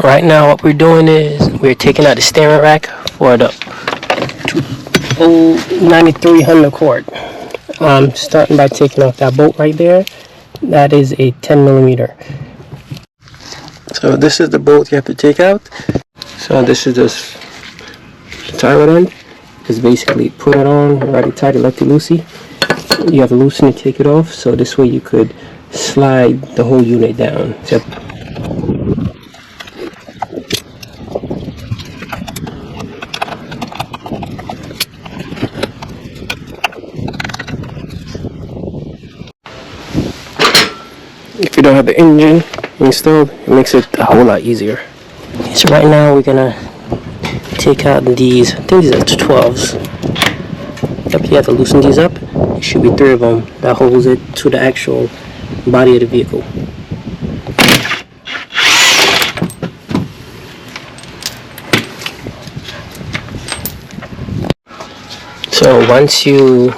Right now what we're doing is we're taking out the steering rack for the old 93 Honda Accord. Starting by taking off that bolt right there. That is a 10 millimeter. So this is the bolt you have to take out. So this is this tie rod end. Just basically put it on, already tight it lefty loosey. You have to loosen it, take it off, so this way you could slide the whole unit down. Yep. If you don't have the engine installed, it makes it a whole lot easier. So right now we're gonna take out these, I think these are 12s. Yep, you have to loosen these up. There should be 3 of them that holds it to the actual body of the vehicle. So once you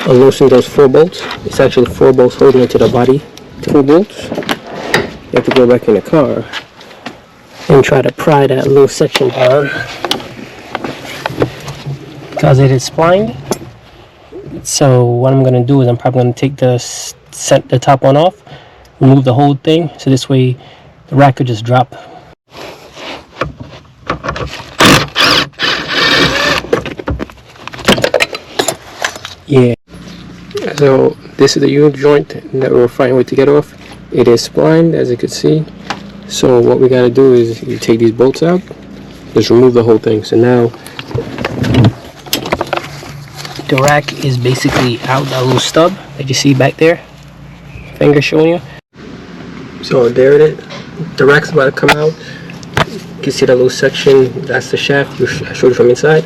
loosen those 4 bolts, it's actually 4 bolts holding it to the body. 2 bolts. You have to go back in the car and try to pry that little section down because it is splined. So what I'm going to do is I'm probably going to take the top one off, remove the whole thing, so this way the rack could just drop. Yeah. So this is the U joint that we're fighting with to get off. It is splined, as you can see. So what we got to do is you take these bolts out, just remove the whole thing. So now the rack is basically out, that little stub that you see back there, finger showing you. So there it is. The rack's about to come out. You can see that little section, that's the shaft. I showed you from inside.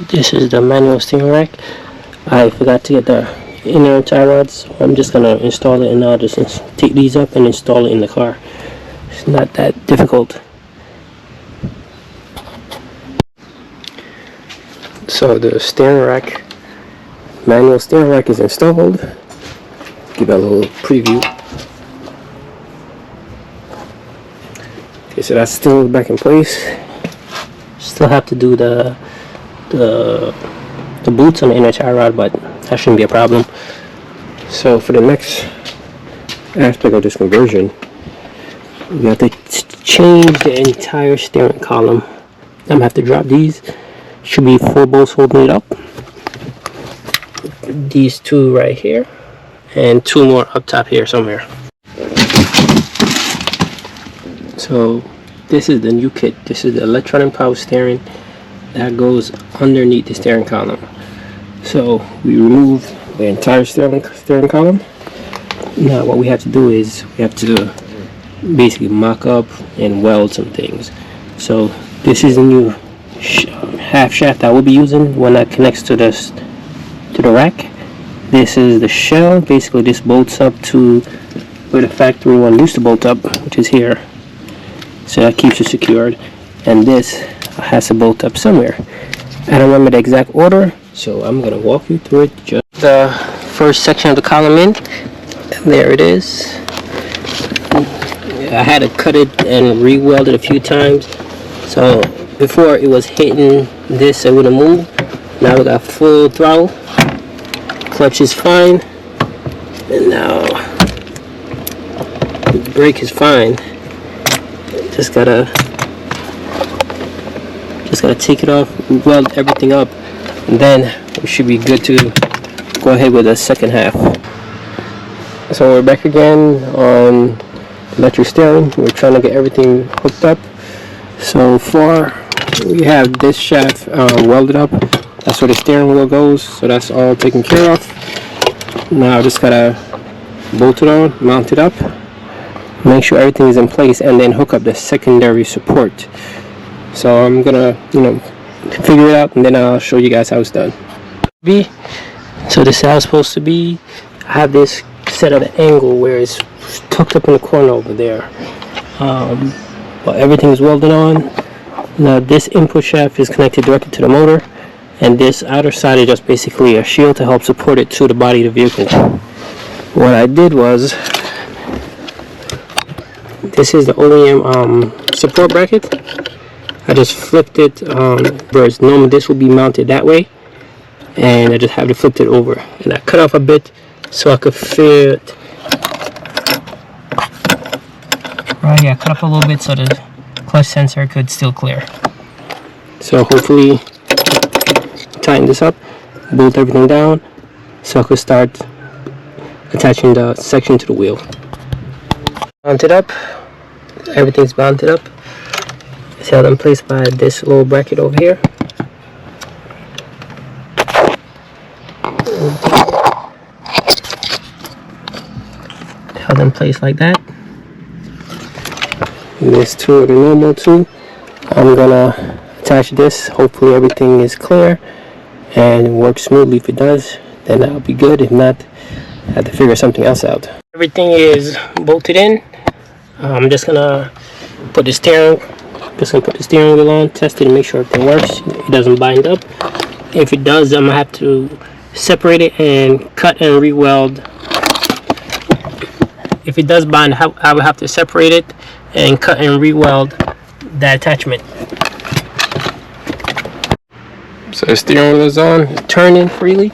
This is the manual steering rack. I forgot to get the inner tie rods, so I'm just gonna install it, and I'll just take these up and install it in the car. It's not that difficult. So the steering rack, manual steering rack is installed. Give it a little preview. Okay, so that's still back in place. Still have to do the boots on the inner tie rod, but that shouldn't be a problem. So for the next aspect of this conversion, we have to change the entire steering column. I'm gonna have to drop these. Should be 4 bolts holding it up. These 2 right here, and 2 more up top here somewhere. So this is the new kit. This is the electronic power steering that goes underneath the steering column. So we remove the entire steering column. Now what we have to do is we have to basically mock up and weld some things. So this is the new half shaft I will be using when that connects to the rack. This is the shell. Basically this bolts up to where the factory one used to bolt up, which is here. So that keeps it secured. And this has to bolt up somewhere. I don't remember the exact order, so I'm gonna walk you through it. Just the first section of the column in, and there it is. I had to cut it and re-weld it a few times. So before it was hitting this, it wouldn't move. Now we got full throttle. Clutch is fine, and now the brake is fine. Just gotta take it off, weld everything up, and then we should be good to go ahead with the second half. So we're back again on electric steering. We're trying to get everything hooked up. So far we have this shaft welded up. That's where the steering wheel goes, so that's all taken care of. Now I just gotta bolt it on, mount it up, make sure everything is in place, and then hook up the secondary support. So I'm gonna, figure it out, and then I'll show you guys how it's done. So this is how it's supposed to be. I have this set at an angle where it's tucked up in the corner over there. But everything is welded on. Now this input shaft is connected directly to the motor, and this outer side is just basically a shield to help support it to the body of the vehicle. What I did was, this is the OEM support bracket. I just flipped it, whereas normally this will be mounted that way, and I just have to flip it over, and I cut off a bit so I could fit right here. I cut up a little bit so the clutch sensor could still clear. So hopefully tighten this up, bolt everything down so I could start attaching the section to the wheel. Mounted up, everything's mounted up. It's held in place by this little bracket over here. Held in place like that. And this two are the normal two. I'm gonna attach this. Hopefully everything is clear and works smoothly. If it does, then that'll be good. If not, I have to figure something else out. Everything is bolted in. I'm just gonna put the steering wheel on, test it, and make sure everything works. It doesn't bind up. If it does, I'm gonna have to separate it and cut and re-weld. If it does bind, I would have to separate it and cut and re-weld that attachment. So the steering wheel is on, turning freely.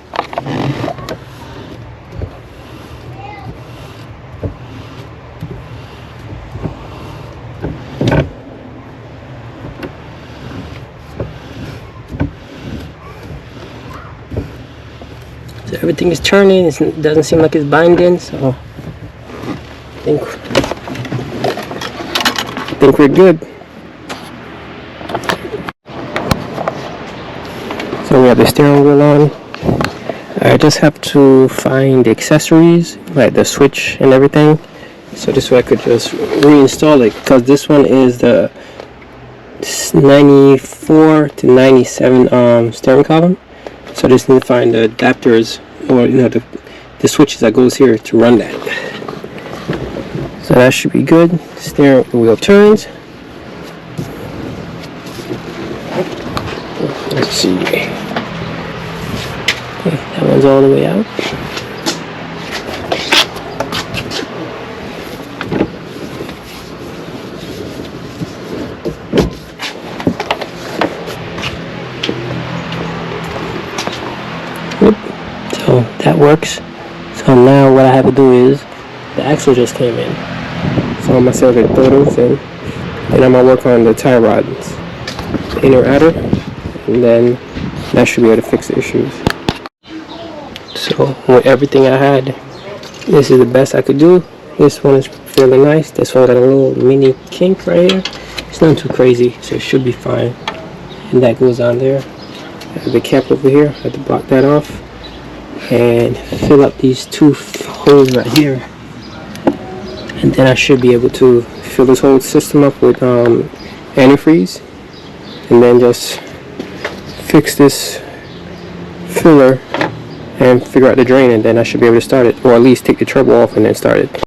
So everything is turning. It doesn't seem like it's binding, so I think we're good. So we have the steering wheel on. I just have to find the accessories, like the switch and everything. So this way I could just reinstall it, because this one is the 94 to 97 steering column. So I just need to find the adapters, or the switches that goes here to run that. So that should be good. Steering wheel turns. Let's see. Okay, that one's all the way out. So that works. So now what I have to do is, the axle just came in. So I'm gonna set the throttles in, and I'm gonna work on the tie rods, inner outer, and then that should be able to fix the issues. So with everything I had, this is the best I could do. This one is fairly nice. This one got a little mini kink right here. It's not too crazy, so it should be fine. And that goes on there. I have the cap over here. I have to block that off and fill up these two holes right here. And then I should be able to fill this whole system up with antifreeze, and then just fix this filler and figure out the drain, and then I should be able to start it, or at least take the turbo off and then start it.